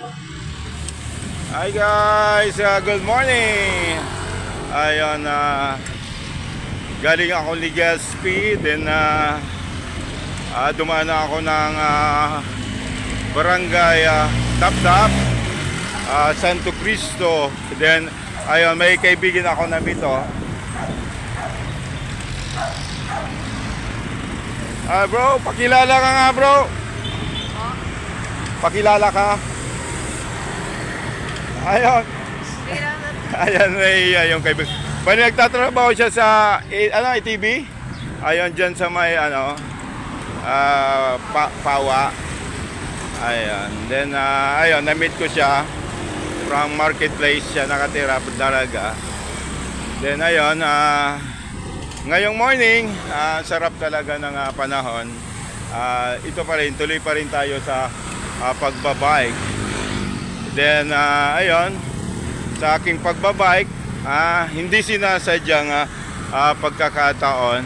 Hi guys, good morning. Ayun, galing ako Legazpi, then dumaan na ako ng barangay Tap-Tap, Santo Cristo. Then ayun, may kaibigan ako na bito. Bro, pakilala ka nga bro. Pakilala ka. Ayun. Ayan, yung kaibigan. Bali nagtatrabaho siya sa ATV. Ayun, dyan sa may Pawa. Ayun. Then ayun, na-meet ko siya from marketplace siya nakatira Daraga. Then ayun, ngayong morning, sarap talaga ng panahon. Ito pa rin, tuloy pa rin tayo sa pagbabike. Then ayun, sa aking pagbabike, hindi sinasadyang pagkakataon,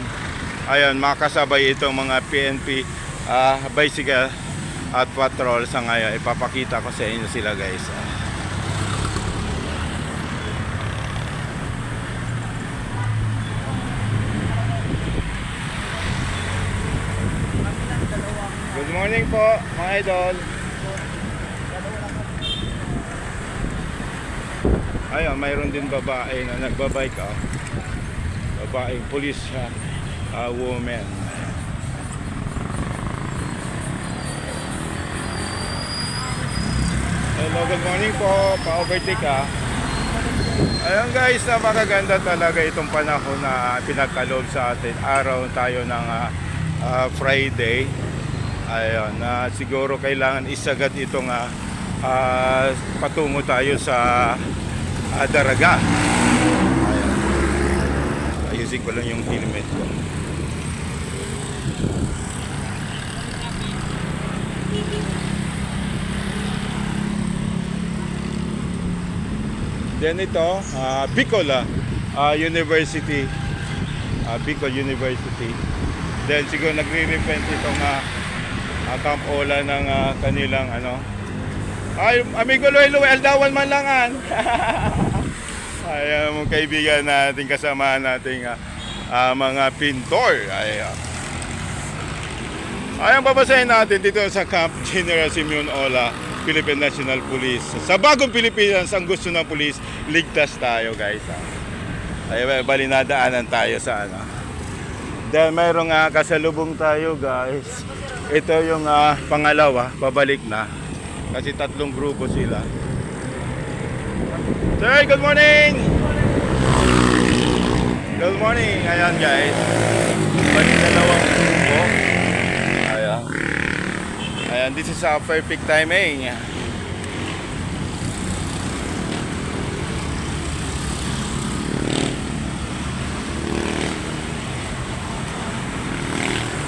ayun, makasabay itong mga PNP bicycle at patrol. Sa ngayon ipapakita ko sa inyo sila guys. Good morning po mga idol. Ayun, mayroon din babae na nagbabike, babaeng police woman. Hello, good morning po. Pa-overtake Ayun guys, napakaganda talaga itong panahon na pinagkaloob sa atin. Araw tayo ng Friday. Ayun, siguro kailangan isagad itong patungo tayo sa Daraga. Ayan. Ayusin ko lang yung helmet ko. Then ito, Bicol University. Bicol University. Then siguro nagre-repent itong Camp Ola ng kanilang ay, amigo Loelo, Eldawan man langan. Ay, mga kaibigan natin, kasama nating mga pintor. Ayan, babasahin natin dito sa Camp General Simeon Ola, Philippine National Police. Sa bagong Pilipinas, ang gusto ng police, ligtas tayo guys. Ay, bali nadaanan tayo sa Dahil mayroong kasalubong tayo guys. Ito yung pangalawa, pabalik na. Kasi tatlong grupo sila. Sir, good morning! Good morning! Ayan guys. Bali dalawang grupo. Ayan. Ayan, this is a perfect timing.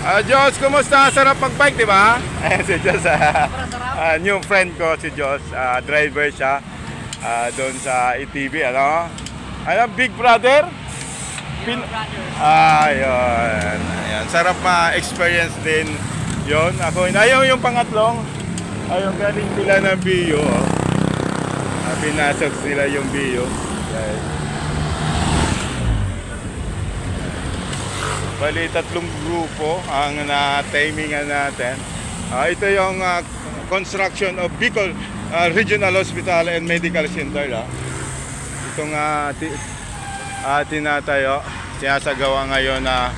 Diyos, kumusta? Sarap mag-bike, di ba? Ayan si Diyos. New friend ko si Diyos. Driver siya. Doon sa ATV, Big Brother? Ayun. Ayan. Sarap ma-experience din yon. Ako, ayaw yung pangatlong. Ayun, galing sila ng Bio. Pinasok sila yung Bio. Ayan. Bali, tatlong grupo ang na-timingan natin. Ito yung construction of Bicol Regional Hospital and Medical Center. Itong tinatayo, sinasagawa ngayon na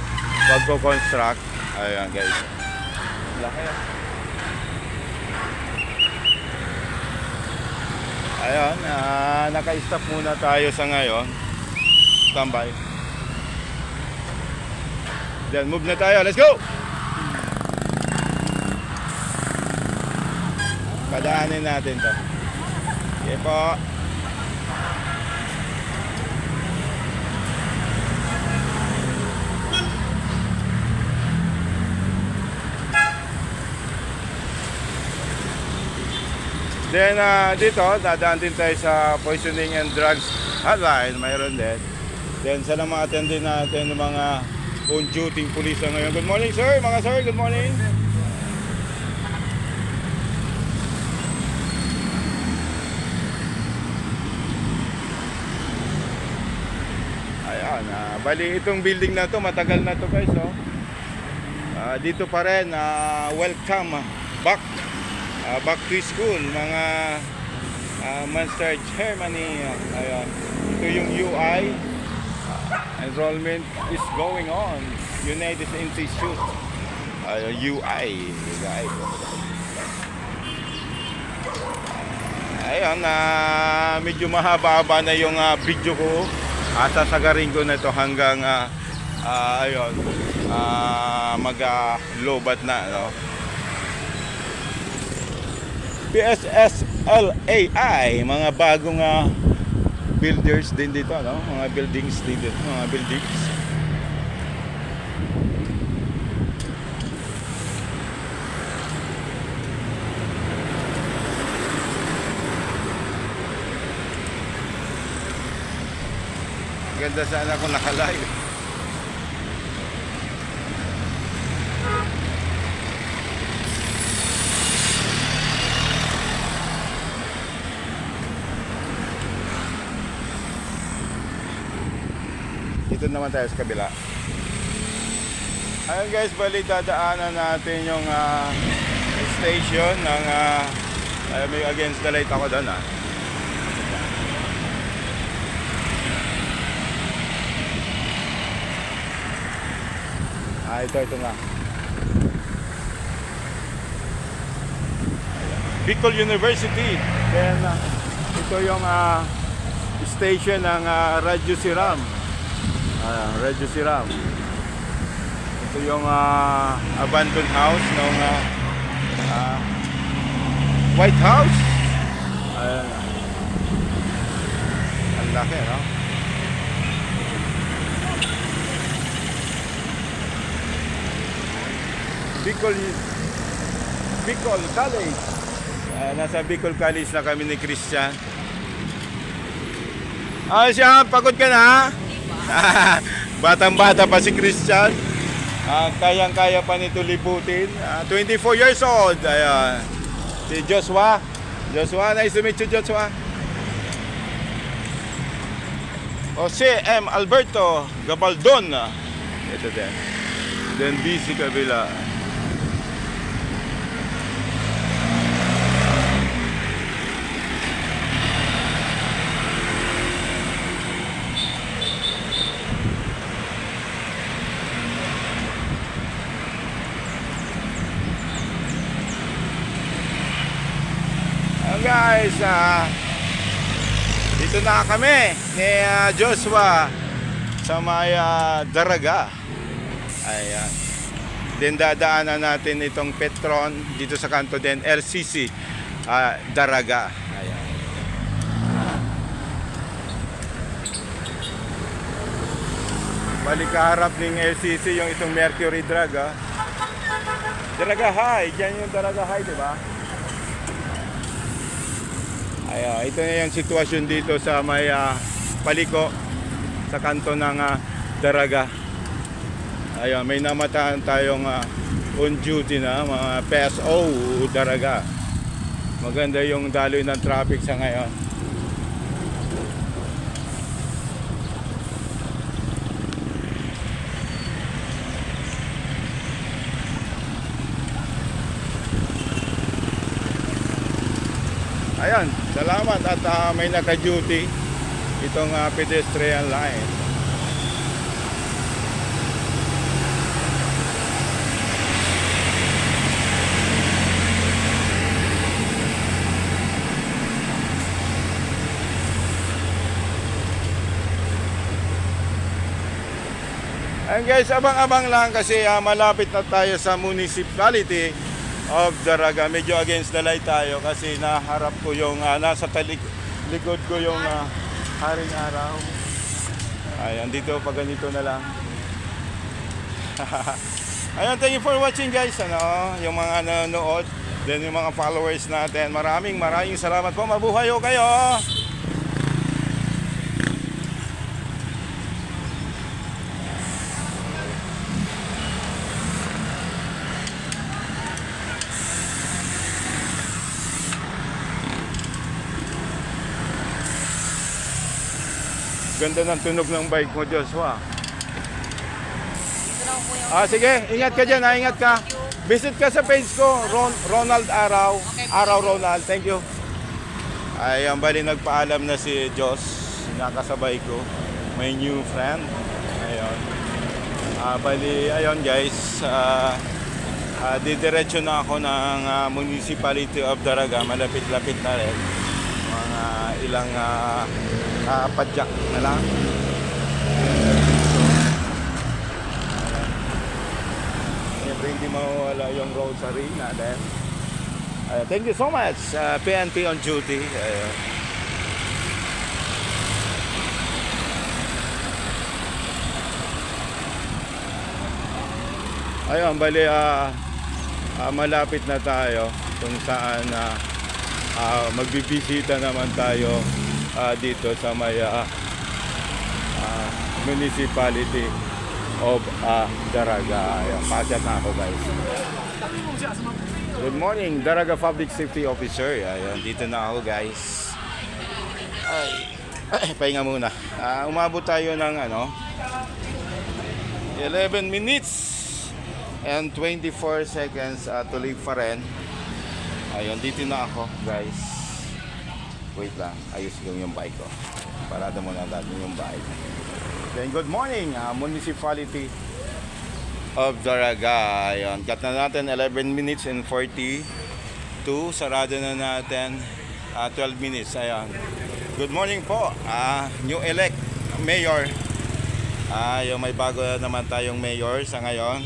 pagko-construct. Ayan guys. Laki. Ayan, naka-stop muna tayo sa ngayon. Standby. Then move na tayo. Let's go! Padaanin natin to. Okay po. Then dito, dadaan din tayo sa poisoning and drugs hotline. Mayroon din. Then salamatan din natin ng mga on-duty police ngayon. Good morning sir, mga sir, good morning. Ayun, bali itong building na to matagal na to guys, oh. Dito pa rin, welcome back back to school mga Monster Germany. Ayun, ito yung UI. Enrollment is going on. United Institute. UI guys. Ayun, medyo mahaba-haba na yung video ko. Sasagarin ko na ito hanggang ayun, mag-lobat na, no? PSSLAI, mga bagong builders din dito, no? Mga buildings din dito, mga buildings. Ganda sana kung nakalive. Dito naman tayo sa kabila. Ayun guys, bali dadaanan natin yung station ng may against the light ako doon, ito na. Bicol University. Then ito yung station ng Radyo Siram. Radyo Siram. Ito yung abandoned house ng White House. Ayan. Ang laki, no? Bicol College. Nasa Bicol College na kami ni Christian. Siya, pagod ka na? Batang-bata pa si Christian. Kayang-kaya pa nito libutin. 24 years old. Ayan. Si Joshua. Joshua, nice to meet you, Joshua. Jose M. Alberto Gabaldon. Ito din. Then BC Kabila. Guys, dito na kami ni Joshua sa may Daraga. Ayan. Then dadaanan natin itong Petron dito sa kanto din, LCC Daraga. Ayan. Balik kaharap ng LCC yung itong Mercury Daraga. Daraga High, dyan yung Daraga High, diba? Ayan, ito na yung sitwasyon dito sa may paliko sa kanto ng Daraga. Ayan, may namataan tayong on duty na mga PSO Daraga. Maganda yung daloy ng traffic sa ngayon. Ayan, salamat at may naka-duty itong pedestrian line. Ayan guys, abang-abang lang kasi malapit na tayo sa municipality of Daraga. Medyo against the light tayo kasi naharap ko yung nasa likod ko yung haring araw. Ayan, dito pag ganito na lang. Ayan, thank you for watching guys. Yung mga nanonood, then yung mga followers natin. Maraming salamat po. Mabuhay ho kayo. Ganda ng tunog ng bike mo, Joshua. Ito lang po yung... Sige, ingat ka dyan, ingat ka. Visit ka sa page ko, Ronald Araw. Araw Ronald, thank you. Ayan, bali nagpaalam na si Josh, nakasabay ko. My new friend. Ayun. Bali, ayun guys, didiretso na ako ng Municipality of Daraga. Malapit-lapit na rin. Mga ilang padyak na lang. Siyempre hindi mawawala yung rosary natin. Thank you so much, PNP on duty. Ayun, bali malapit na tayo kung saan magbibisita naman tayo dito sa may Municipality of Daraga. Ayun, pasyat na ako guys. Good morning, Daraga Public Safety Officer. Ayun, dito na ako guys. Pahinga muna. Umabot tayo ng 11 minutes and 24 seconds to leave pa rin. Ayun, dito na ako guys. Wait lang, ayos yung bike ko. Parada muna natin yung bike. Then good morning, Municipality of Daraga. Ayun, cut na natin 11 minutes and 42. Sarado na natin 12 minutes. Ayun. Good morning po, new elect mayor. Yung may bago naman tayong mayor sa ngayon,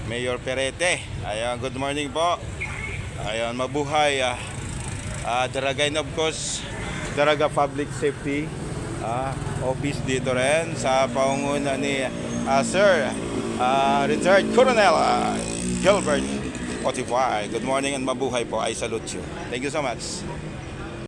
Mayor Perete. Ayun, good morning po. Ayun, mabuhay Daraga, and of course Daraga Public Safety Office dito rin sa pangunguna ni Sir retired Colonel Gilbert Otify. Good morning and mabuhay po. I salute you. Thank you so much.